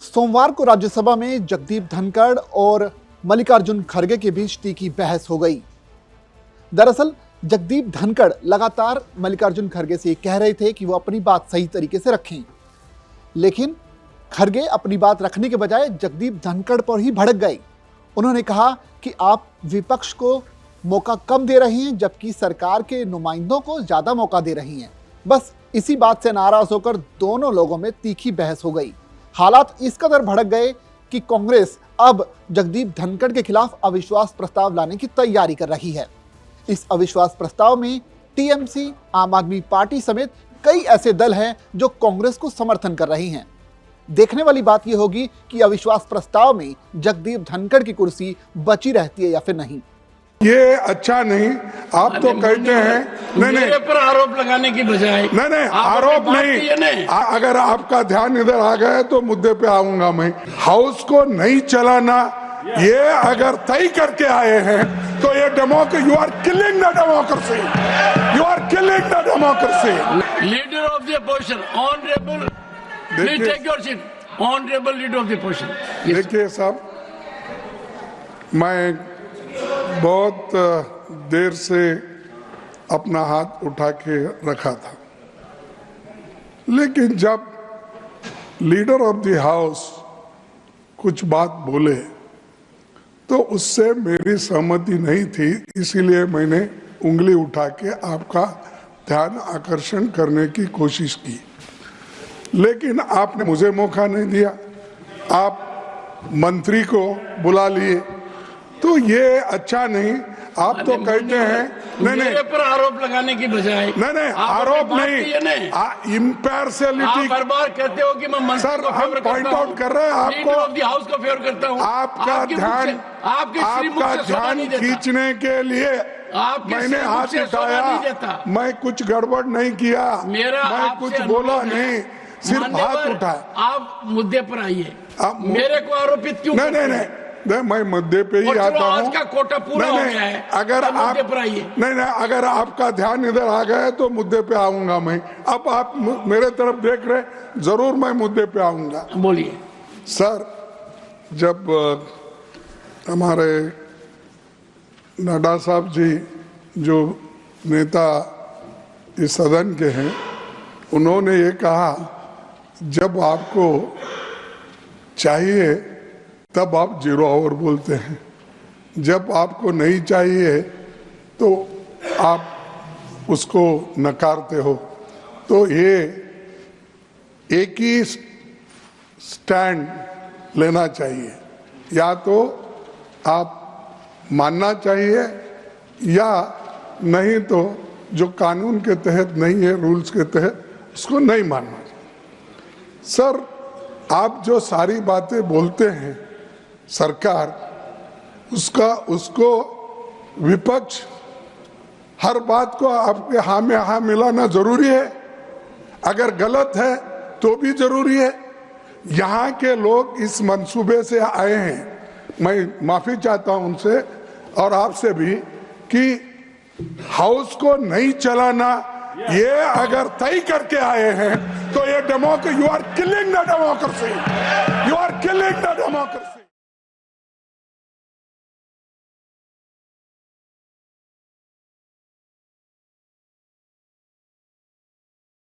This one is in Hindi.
सोमवार को राज्यसभा में जगदीप धनखड़ और मल्लिकार्जुन खड़गे के बीच तीखी बहस हो गई। दरअसल जगदीप धनखड़ लगातार मल्लिकार्जुन खड़गे से कह रहे थे कि वो अपनी बात सही तरीके से रखें, लेकिन खड़गे अपनी बात रखने के बजाय जगदीप धनखड़ पर ही भड़क गए। उन्होंने कहा कि आप विपक्ष को मौका कम दे रही हैं, जबकि सरकार के नुमाइंदों को ज्यादा मौका दे रही हैं। बस इसी बात से नाराज होकर दोनों लोगों में तीखी बहस हो गई। हालात इस कदर भड़क गए कि कांग्रेस अब जगदीप धनखड़ के खिलाफ अविश्वास प्रस्ताव लाने की तैयारी कर रही है। इस अविश्वास प्रस्ताव में टीएमसी, आम आदमी पार्टी समेत कई ऐसे दल हैं जो कांग्रेस को समर्थन कर रही हैं। देखने वाली बात यह होगी कि अविश्वास प्रस्ताव में जगदीप धनखड़ की कुर्सी बची रहती है या फिर नहीं। ये अच्छा नहीं। आप तो कहते हैं मेरे पर आरोप लगाने की बजाय नहीं आरोप नहीं। अगर आपका ध्यान इधर आ गया तो मुद्दे पे आऊंगा मैं। हाउस को नहीं चलाना ये अगर तय करके आए हैं तो ये democracy, you are killing the democracy, you are killing the democracy. Leader of the opposition, honourable, please take your seat, honourable leader of the opposition. देखिए साहब, मैं बहुत देर से अपना हाथ उठा के रखा था, लेकिन जब लीडर ऑफ द हाउस कुछ बात बोले तो उससे मेरी सहमति नहीं थी, इसीलिए मैंने उंगली उठा के आपका ध्यान आकर्षण करने की कोशिश की, लेकिन आपने मुझे मौका नहीं दिया। आप मंत्री को बुला लिए, तो ये अच्छा नहीं। आप तो कहते हैं मेरे पर आरोप लगाने की बजाय आरोप नहीं, इम्पार्शियलिटी। हर बार कहते हो कि मैं मंत्री सर, को हम पॉइंट आउट कर रहे हैं आपको, हाउस को फेवर करता हूं। आपका ध्यान खींचने के लिए मैंने हाथ उठाया। मैं कुछ गड़बड़ नहीं किया, मैं कुछ बोला नहीं, सिर्फ हाथ उठाया। आप मुद्दे पर आइए, मेरे को आरोपित क्यों? नहीं, मैं मुद्दे पे ही आता हूँ। आज का कोटा पूरा हो गया है। अगर आप अगर आपका ध्यान इधर आ गया तो मुद्दे पे आऊंगा मैं। अब आप मेरे तरफ देख रहे, जरूर मैं मुद्दे पे आऊंगा। बोलिए सर। जब हमारे नड्डा साहब जी जो नेता इस सदन के हैं, उन्होंने ये कहा जब आपको चाहिए तब आप 0 आवर बोलते हैं, जब आपको नहीं चाहिए तो आप उसको नकारते हो। तो ये एक ही स्टैंड लेना चाहिए, या तो आप मानना चाहिए या नहीं तो जो कानून के तहत नहीं है, रूल्स के तहत, उसको नहीं मानना चाहिए। सर, आप जो सारी बातें बोलते हैं सरकार, उसको विपक्ष हर बात को आपके हाँ में हाँ मिलाना जरूरी है। अगर गलत है तो भी जरूरी है। यहाँ के लोग इस मंसूबे से आए हैं, मैं माफी चाहता हूं उनसे और आपसे भी, कि हाउस को नहीं चलाना ये अगर तय करके आए हैं तो ये democracy, you are killing the democracy, you are killing the democracy.